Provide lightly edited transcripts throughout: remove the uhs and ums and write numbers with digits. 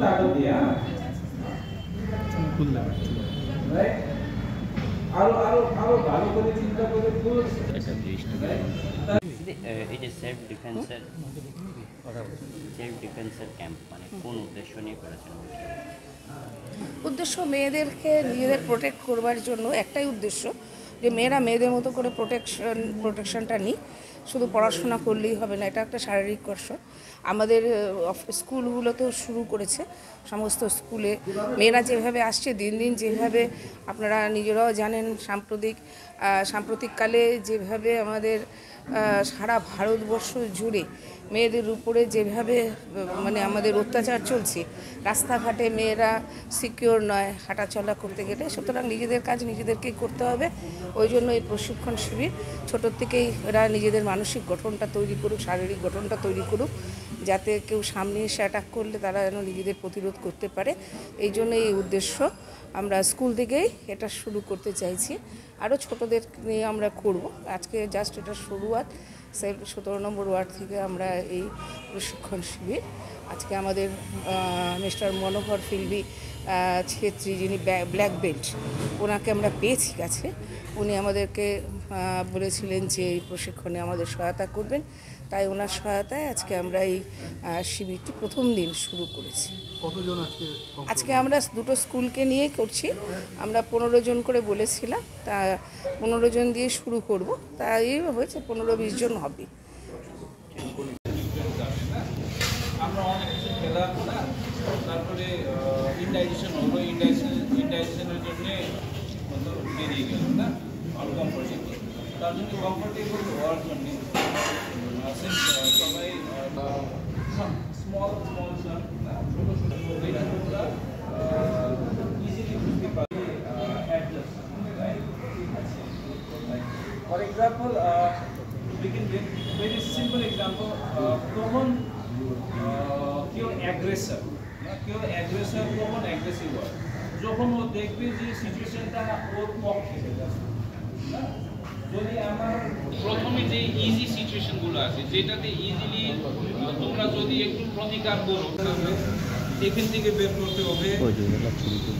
তাগদ দিয়া রাইট আরো আরো আরো ভালো করে চিন্তা করে ফুল এই যে সেলফ ডিফেন্সের ক্যাম্প মানে কোন উদ্দেশ্য নিয়ে করেছেন? উদ্দেশ্য মেয়েদেরকে নিজেদের প্রোটেক্ট করবার জন্য একটাই উদ্দেশ্য যে মেয়েরা মেয়েদের মতো করে প্রোটেকশনটা নিই। শুধু পড়াশোনা করলেই হবে না, এটা একটা শারীরিক কষ্ট। আমাদের স্কুলগুলোতেও শুরু করেছে, সমস্ত স্কুলে মেয়েরা যেভাবে আসছে দিন দিন, যেভাবে আপনারা নিজেরাও জানেন সাম্প্রতিককালে যেভাবে আমাদের সারা ভারতবর্ষ জুড়ে মেয়েদের উপরে যেভাবে মানে আমাদের অত্যাচার চলছে, রাস্তাঘাটে মেয়েরা সিকিওর নয় হাঁটাচলা করতে গেলে। সুতরাং নিজেদের কাজ নিজেদেরকেই করতে হবে। ওই জন্য এই প্রশিক্ষণ শিবির ছোটোর থেকেই এরা নিজেদের মানসিক গঠনটা তৈরি করুক, শারীরিক গঠনটা তৈরি করুক, যাতে কেউ সামনে এসে অ্যাটাক করলে তারা যেন নিজেদের প্রতিরোধ করতে পারে। এই জন্য এই উদ্দেশ্য আমরা স্কুল থেকেই এটা শুরু করতে চাইছি। আরও ছোটদের নিয়ে আমরা করব। আজকে জাস্ট এটা শুরুয়াত। 17 নম্বর ওয়ার্ড থেকে আমরা এই প্রশিক্ষণ শিবির আজকে আমাদের মিস্টার মনোহর ফিল্বি ছেত্রী, যিনি ব্ল্যাক বেল্ট, ওনাকে আমরা পেয়েছি কাছে। উনি আমাদেরকে বলেছিলেন যে এই প্রশিক্ষণে আমাদের সহায়তা করবেন, তাই ওনার সহায়তায় আজকে আমরা এই শিবিরটি প্রথম দিন শুরু করেছি। আজকে আমরা দুটো স্কুলকে নিয়ে করছি। আমরা 15 জন করে বলেছিলাম, তা 15 জন দিয়ে শুরু করব। তাই হয়েছে 15-20 জন হবে। আমরা অনেক কিছু খেলাম না, তারপরে ইন্ডাইজেশন হলো, ইন্ডাইজেশনের জন্য বেরিয়ে গেল না আনকমফোর্টেবল। তার জন্য কমফোর্টেবল হওয়ার জন্য সবাই স্মল ছোট ছোট এটা ইজিলি বুঝতে পারি adjust. For example we can take very simple example, common কেউ অ্যাগ্রেসর কমন অ্যাগ্রেসিভ হয় যখন ও দেখবে যে সিচুয়েশনটা ওর পক্ষে, যদি আমার প্রথমে যে ইজি সিচুয়েশনগুলো আছে যেটাতে ইজিলি তোমরা যদি একটু প্রতিকার করো, এখান থেকে বের করতে হবে।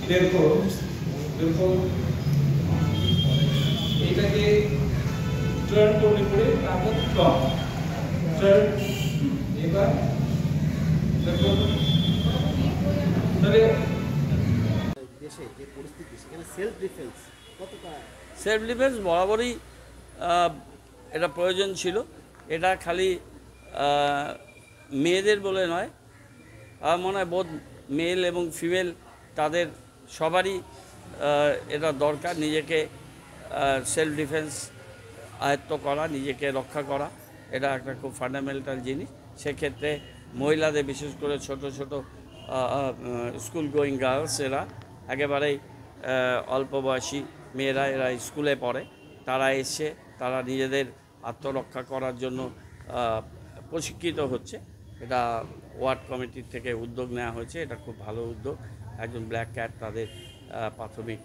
বের করো এটাকে টার্ন করলে পরে তারপর কম টার্ন। এবার দেশে যে পরিস্থিতি, সেখানে সেলফ ডিফেন্স বরাবরই এটা প্রয়োজন ছিল। এটা খালি মেয়েদের বলে নয়, আমার মনে হয় বোধ মেল এবং ফিমেল তাদের সবারই এটা দরকার। নিজেকে সেলফ ডিফেন্স আয়ত্ত করা, নিজেকে রক্ষা করা, এটা একটা খুব ফান্ডামেন্টাল জিনিস। সেক্ষেত্রে মহিলাদের, বিশেষ করে ছোট ছোট স্কুল গোয়িং গার্লস, এরা একেবারেই অল্প বয়সী মেয়েরা, এরা স্কুলে পড়ে, তারা এসে তারা নিজেদের আত্মরক্ষা করার জন্য প্রশিক্ষিত হচ্ছে। এটা ওয়ার্ড কমিটির থেকে উদ্যোগ নেওয়া হয়েছে, এটা খুব ভালো উদ্যোগ। একজন ব্ল্যাক ক্যাট তাদের প্রাথমিক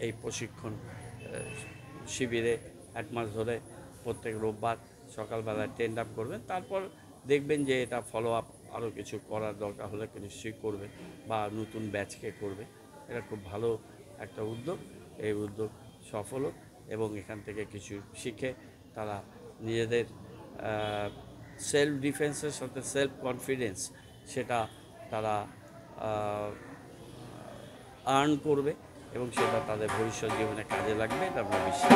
এই প্রশিক্ষণ শিবিরে 1 মাস ধরে প্রত্যেক রোববার সকালবেলায় টেন্ড আপ করবেন। তারপর দেখবেন যে এটা ফলো আপ আরও কিছু করার দরকার হলে নিশ্চয়ই করবে বা নতুন ব্যাচকে করবে। এটা খুব ভালো একটা উদ্যোগ। এই উদ্যোগ সফল হোক এবং এখান থেকে কিছু শিখে তারা নিজেদের সেলফ ডিফেন্সের সাথে সেলফ কনফিডেন্স সেটা তারা আর্ন করবে এবং সেটা তাদের ভবিষ্যৎ জীবনে কাজে লাগবে, এটা আমরা বিশ্বাস।